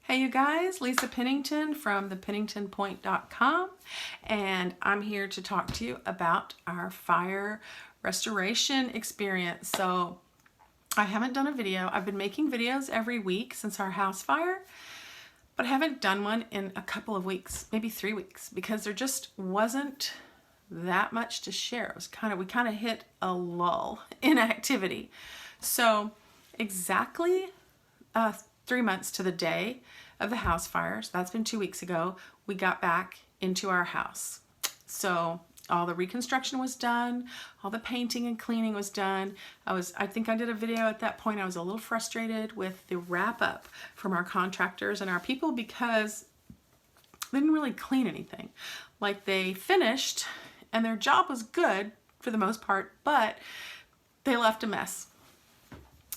Hey you guys, Lisa Pennington from thepenningtonpoint.com, and I'm here to talk to you about our fire restoration experience. So I haven't done a video. I've been making videos every week since our house fire, but I haven't done one in a couple of weeks, maybe 3 weeks, because there just wasn't that much to share. It was we kind of hit a lull in activity. So exactly 3 months to the day of the house fire, so that's been 2 weeks ago, we got back into our house. So all the reconstruction was done, all the painting and cleaning was done. I think I did a video at that point. I was a little frustrated with the wrap up from our contractors and our people because they didn't really clean anything. Like, they finished and their job was good for the most part, but they left a mess.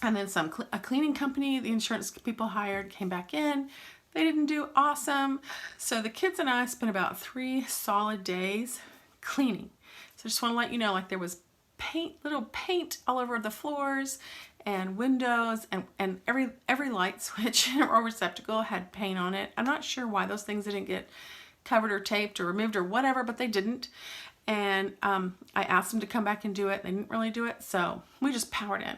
And then a cleaning company, the insurance people hired, came back in. They didn't do awesome. So the kids and I spent about 3 solid days cleaning. So I just want to let you know, like, there was little paint all over the floors and windows, and every light switch or receptacle had paint on it. I'm not sure why those things didn't get covered or taped or removed or whatever, but they didn't. And I asked them to come back and do it. They didn't really do it, so we just powered in.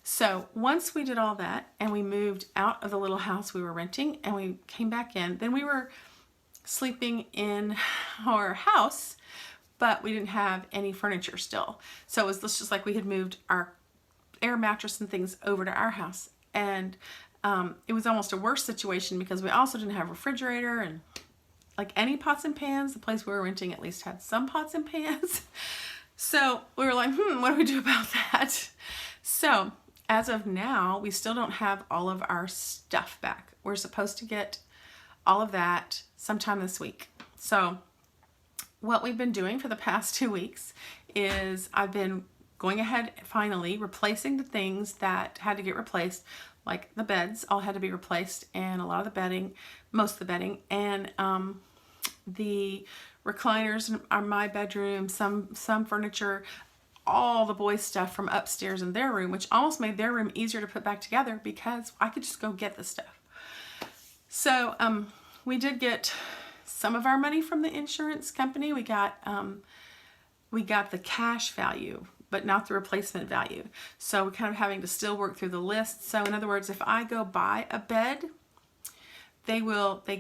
So once we did all that and we moved out of the little house we were renting and we came back in, then we were sleeping in our house, but we didn't have any furniture still. So it was just like we had moved our air mattress and things over to our house. And it was almost a worse situation because we also didn't have a refrigerator and like any pots and pans. The place we were renting at least had some pots and pans. So we were like, what do we do about that? So as of now, we still don't have all of our stuff back. We're supposed to get all of that sometime this week. So what we've been doing for the past 2 weeks is I've been going ahead, finally replacing the things that had to get replaced, like the beds all had to be replaced, and a lot of the bedding, most of the bedding, and the recliners are my bedroom, some furniture, all the boys' stuff from upstairs in their room, which almost made their room easier to put back together because I could just go get the stuff. So we did get some of our money from the insurance company. We got the cash value, but not the replacement value. So we're kind of having to still work through the list. So in other words, if I go buy a bed, they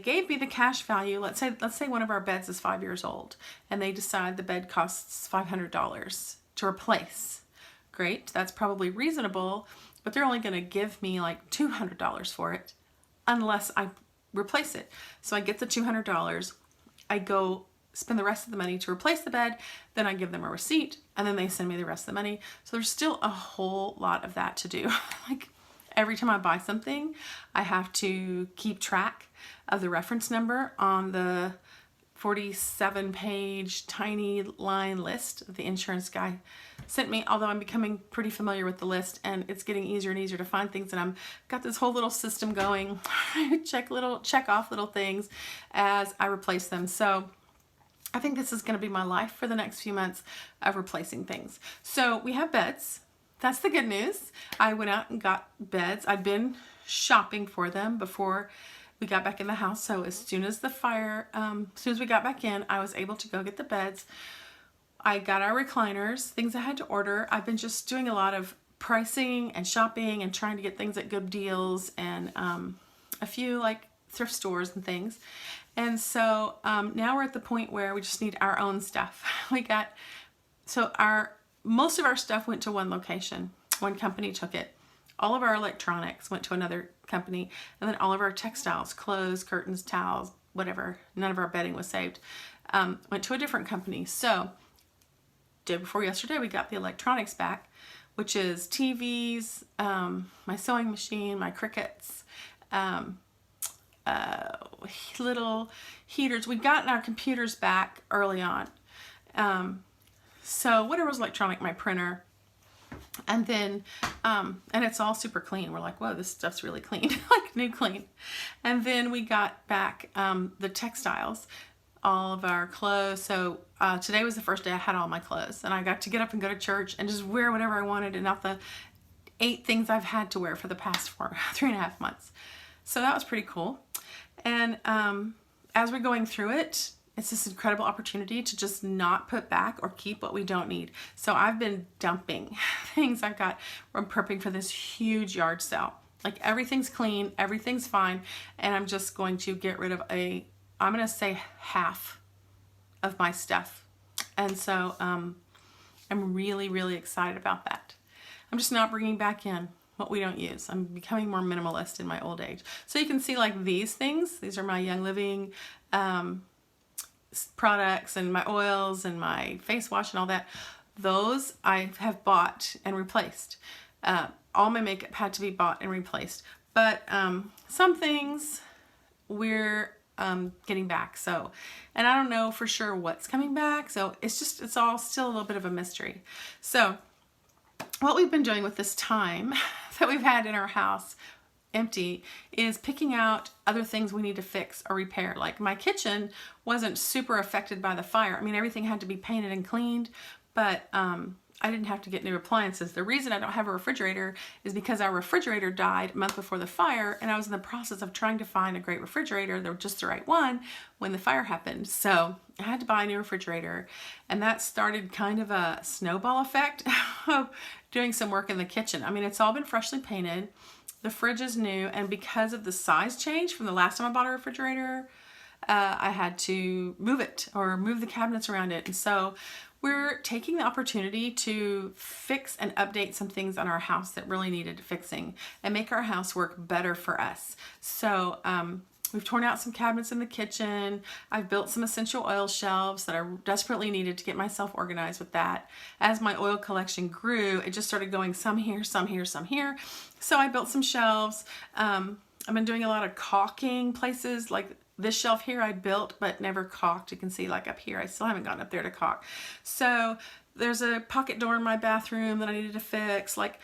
gave me the cash value. Let's say one of our beds is 5 years old and they decide the bed costs $500 to replace. Great, that's probably reasonable, but they're only going to give me like $200 for it unless I replace it. So I get the $200, I go spend the rest of the money to replace the bed, then I give them a receipt, and then they send me the rest of the money. So there's still a whole lot of that to do. Like, every time I buy something, I have to keep track of the reference number on the 47-page tiny line list that the insurance guy sent me, although I'm becoming pretty familiar with the list and it's getting easier and easier to find things, and I've got this whole little system going. I check off little things as I replace them. So I think this is going to be my life for the next few months of replacing things. So we have beds. That's the good news. I went out and got beds. I'd been shopping for them before we got back in the house. So as soon as we got back in, I was able to go get the beds. I got our recliners, things I had to order. I've been just doing a lot of pricing and shopping and trying to get things at good deals and a few like thrift stores and things. And so now we're at the point where we just need our own stuff. Most of our stuff went to one location. One company took it. All of our electronics went to another company, and then all of our textiles, clothes, curtains, towels, whatever, none of our bedding was saved, went to a different company. So day before yesterday, we got the electronics back, which is TVs, my sewing machine, my Crickets, little heaters. We'd gotten our computers back early on. So whatever was electronic, my printer, and then, and it's all super clean. We're like, whoa, this stuff's really clean, like new clean. And then we got back the textiles, all of our clothes. So today was the first day I had all my clothes, and I got to get up and go to church and just wear whatever I wanted, and not the 8 things I've had to wear for the past 3.5 months. So that was pretty cool. And as we're going through it, it's this incredible opportunity to just not put back or keep what we don't need. So I've been dumping things I've got. I'm prepping for this huge yard sale. Like everything's clean, everything's fine, and I'm just going to get rid of I'm going to say half of my stuff. And so I'm really, really excited about that. I'm just not bringing back in what we don't use. I'm becoming more minimalist in my old age. So you can see like these things. These are my Young Living products and my oils and my face wash and all that. Those I have bought and replaced. All my makeup had to be bought and replaced. But some things we're getting back. So, and I don't know for sure what's coming back. So it's all still a little bit of a mystery. So what we've been doing with this time that we've had in our house empty is picking out other things we need to fix or repair. Like my kitchen wasn't super affected by the fire. I mean, everything had to be painted and cleaned, but I didn't have to get new appliances. The reason I don't have a refrigerator is because our refrigerator died a month before the fire, and I was in the process of trying to find a great refrigerator, just the right one, when the fire happened. So I had to buy a new refrigerator, and that started kind of a snowball effect of doing some work in the kitchen. I mean, it's all been freshly painted. The fridge is new, and because of the size change from the last time I bought a refrigerator, I had to move it or move the cabinets around it. And so we're taking the opportunity to fix and update some things on our house that really needed fixing and make our house work better for us. So we've torn out some cabinets in the kitchen. I've built some essential oil shelves that I desperately needed to get myself organized with that. As my oil collection grew, it just started going some here, some here, some here. So I built some shelves. I've been doing a lot of caulking places, like this shelf here I built but never caulked. You can see like up here, I still haven't gotten up there to caulk. So there's a pocket door in my bathroom that I needed to fix, like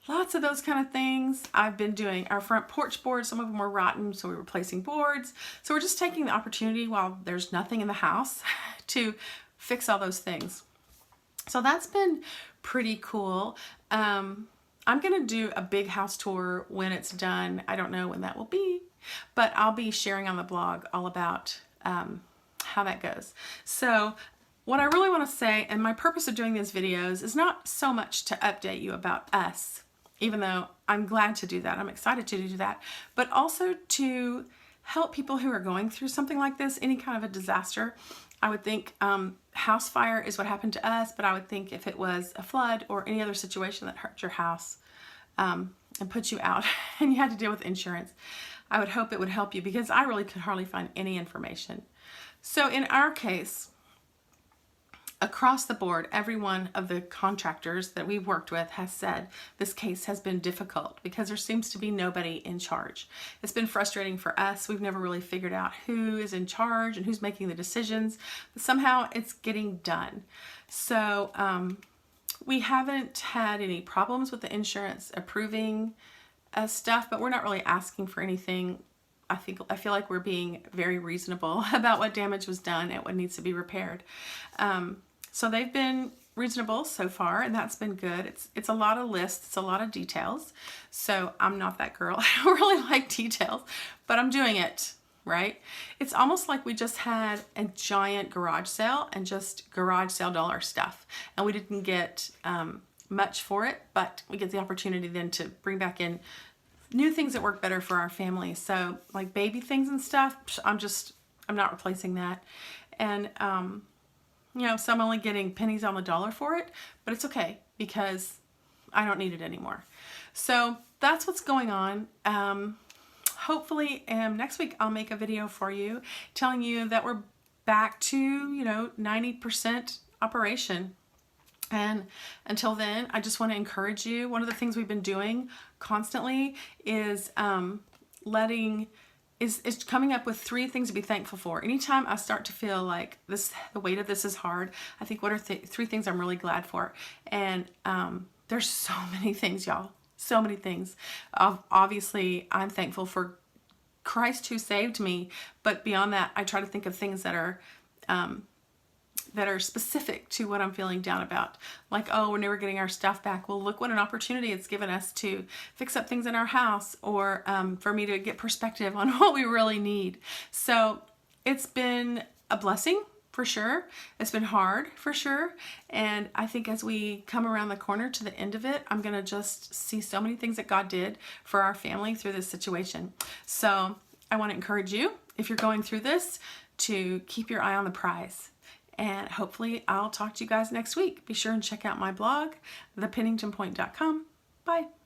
lots of those kind of things I've been doing. Our front porch boards, some of them were rotten, so we're replacing boards. So we're just taking the opportunity while there's nothing in the house to fix all those things. So that's been pretty cool. I'm gonna do a big house tour when it's done. I don't know when that will be, but I'll be sharing on the blog all about how that goes. So what I really want to say, and my purpose of doing these videos, is not so much to update you about us, even though I'm glad to do that. I'm excited to do that, but also to help people who are going through something like this, any kind of a disaster. I would think house fire is what happened to us, but I would think if it was a flood or any other situation that hurt your house and put you out and you had to deal with insurance, I would hope it would help you, because I really could hardly find any information. So in our case, across the board, every one of the contractors that we've worked with has said this case has been difficult because there seems to be nobody in charge. It's been frustrating for us. We've never really figured out who is in charge and who's making the decisions, but somehow it's getting done. So we haven't had any problems with the insurance approving stuff, but we're not really asking for anything. I feel like we're being very reasonable about what damage was done and what needs to be repaired. So they've been reasonable so far, and that's been good. It's a lot of lists, it's a lot of details. So I'm not that girl. I don't really like details, but I'm doing it, right? It's almost like we just had a giant garage sale and just garage sale dollar stuff, and we didn't get much for it, but we get the opportunity then to bring back in new things that work better for our family. So like baby things and stuff, I'm not replacing that. And you know, so I'm only getting pennies on the dollar for it, but it's okay because I don't need it anymore. So that's what's going on. Hopefully next week I'll make a video for you telling you that we're back to, 90% operation. And until then, I just want to encourage you. One of the things we've been doing constantly is is coming up with 3 things to be thankful for. Anytime I start to feel like the weight of this is hard, I think, what are 3 things I'm really glad for? And there's so many things, y'all. So many things. Obviously, I'm thankful for Christ who saved me. But beyond that, I try to think of things that are that are specific to what I'm feeling down about. Like, oh, we're never getting our stuff back. Well, look what an opportunity it's given us to fix up things in our house, or for me to get perspective on what we really need. So it's been a blessing for sure. It's been hard for sure. And I think as we come around the corner to the end of it, I'm going to just see so many things that God did for our family through this situation. So I want to encourage you, if you're going through this, to keep your eye on the prize. And hopefully I'll talk to you guys next week. Be sure and check out my blog, thepenningtonpoint.com. Bye.